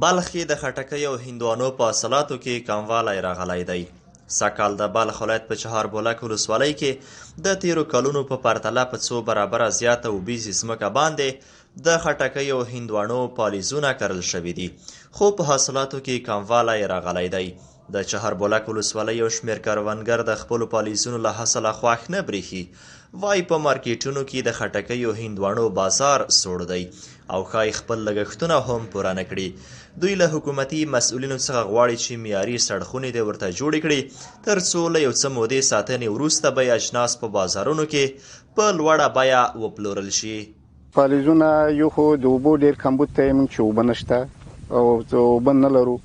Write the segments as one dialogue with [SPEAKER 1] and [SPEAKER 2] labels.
[SPEAKER 1] بلخ کې د خټکۍ او هندوانو په حاصلاتو کې کموالی راغلی دی. سږکال د بلخ ولایت په چهاربولک ولسوالۍ کې د تیرو کلونو په پرتله په څو برابره زیاته اوبیزې ځمکه باندې د خټکۍ او هندوانو پالیزونه کرل شوي دي، خو په حاصلاتو کې کموالی راغلی دی. د چهاربولک ولسوالۍ یو شمېر کروندګر د خپلو پالیزونو له حاصله خوښ نه برېښي. وایي په مارکیټونو کې د خټکۍ او هندوانو بازار سوړ دی او ښایي خپل لګښتونه هم پوره نه کړي. دوی له حکومتي مسؤلینو څخه غواړي چې معیاري سړکونه دې ورته جوړې کړي، تر څو له یو څه مودې ساتنې وروسته به یې اجناس په بازارونو کې په لوړه بیه وپلورل شي.
[SPEAKER 2] پالیزونه یو خو د اوبو ډېر کمبود ته موږ چې اوبه نشته او اوبه نه لرو،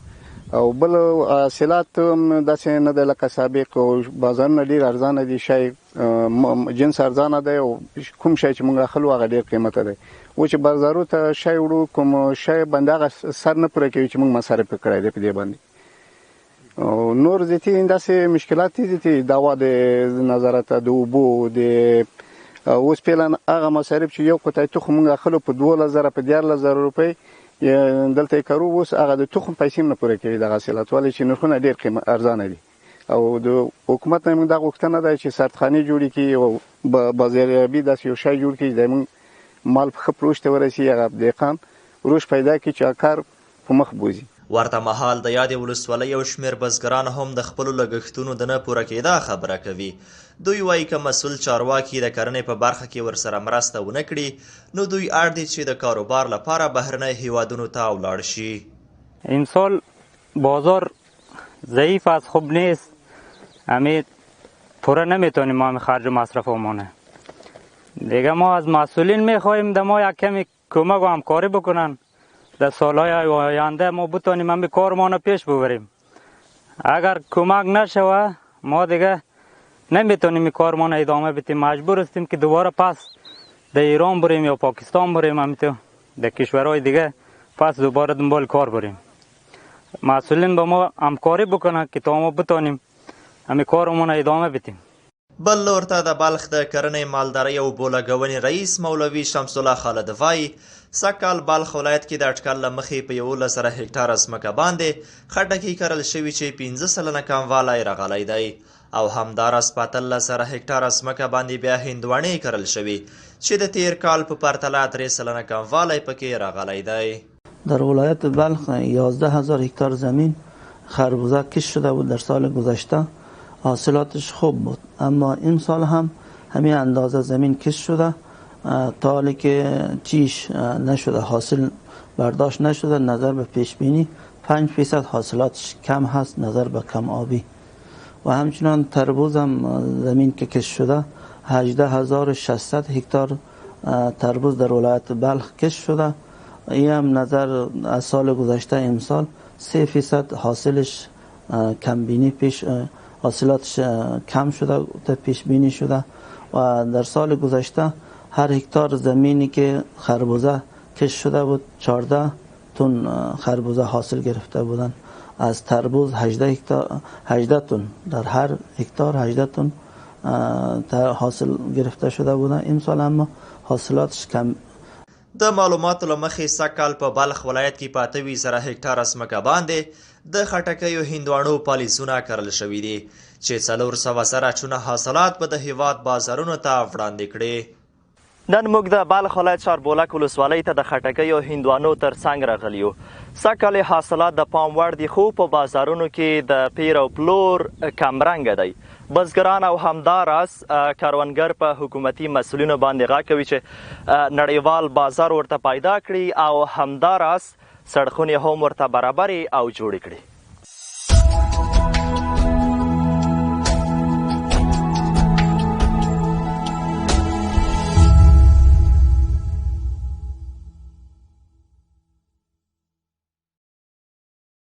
[SPEAKER 2] او بل حاصلات داسې نه دی لکه سابق، او بازارونه ډېر ارزانه دي، شی جنس ارزانه دی او کوم شی چې موږ اخلو هغه ډېر قیمته دی. و چې بازارو ته شی وړو کوم شی باندې هغه سر نه پوره کوي چې موږ مصرف کړی دی په دې باندې. او نور زیاتي داسې مشکلات دي دوا د نظارت د اوبو د اوس فعلا هغه مصارف چې یو قطعه تخم موږ اخلو په 2000 په 14000 روپۍ دلته یې کارو، اوس هغه د تخم پیسې نه پوره کوي د حاصلات، ولې چې نرخونه ډېر ارزانه دي. او د حکومت نه موږ دا غوښتنه ده چې سرطخانې جوړې کړي او بازاریابي داسې یو شی جوړ کړي چې موږ مال په ښه پروش ته ورسي، هغه دهقان روش پیدا کړي چې کار په مخ بوځي.
[SPEAKER 1] ورته مهال د یادې ولسوالۍ یو شمېر بزګران هم د خپلو لګښتونو د نه پوره کېدا خبره کوي. دوی وایي که مسؤل چارواکي د کرنې په برخه کې ورسره مرسته ونه کړي، نو دوی اړ دي چې د کاروبار لپاره بهرنۍ هیوادونو ته ولاړ شي.
[SPEAKER 3] امسال بازار ضعیف است، خوب نیست، همه پوره نمیتونیم ما خرج و مصرفمونه. دیگه ما از مسئولین میخواهیم در ما یک کمی کمک و همکاری بکنن، در سالهای آینده ما بتونیم همه کارمان پیش ببریم. اگر کمک نشوه ما دیگه نمیتونیم کارمان ادامه بدیم، مجبور هستیم که دوباره پس در ایران بریم یا پاکستان بریم، همینطور در کشورهای دیگه پس دوباره دنبال کار بریم. مسئولین با ما همکاری بکنن که تا ما بتونیم همه کارمان ادامه بدیم.
[SPEAKER 1] بل لور ته د بلخ د کرنې مالدارۍ او اوبو لګونې رئیس مولوي شمس الله خالد وایي سږکال بلخ ولایت کې د اټکل له مخې په 11 هکټاره ځمکه باندې خټکي کرل شوي چې 15 سلنه کموالی راغلی دی، او همداراز په 13 هکټاره ځمکه باندې بیا هندوانې کرل شوي چې د تیر کال په پرتله 3 سلنه کموالی پکې راغلی دی.
[SPEAKER 4] در ولایت بلخ 11000 هکتار زمین خربوزه کشت شده بود در سال گذشته، حاصلاتش خوب بود، اما این سال هم همین اندازه زمین کشت شده تا حالی که چیش نشده، حاصل برداشت نشده. نظر به پیش بینی 5% حاصلاتش کم هست نظر به کم آبی. و همچنان تربوز هم زمین که کشت شده 18600 هکتار تربوز در ولایت بلخ کشت شده. این هم نظر از سال گذشته امسال 3% حاصلش کم بینی پیش حاصلاتش کم شده تا پیش بینی شده. و در سال گذشته هر هکتار زمینی که خربوزه کشت شده بود 14 تن خربوزه حاصل گرفته بودن. از تربوز 18 تن در هر هکتار 18 تن حاصل گرفته شده بودن. امسال اما حاصلاتش کم.
[SPEAKER 1] د معلوماتو له مخې سږکال په بلخ ولایت کې په 28 هکټاره ځمکه باندې د خټکیو هندوانو پالیزونه کرل شوي دي چې 400 زره چونه حاصلات به د هیواد بازارونو ته وړاندې کړي.
[SPEAKER 5] نن موږ د بلخ ولایت چهاربولک ولسوالۍ ته د خټکیو هندوانو تر څنګ راغلي یو. سږکال حاصلات د پام وړ دي، خو په بازارونو کې د پیر او پلور کمرنګه دی. بزګران او همداراز کروندګر په حکومتي مسؤلینو باندې غږ کوي چې نړیوال بازار ورته پیدا کړي او همداراز سړکونه هم ورته برابرې او جوړې کړي.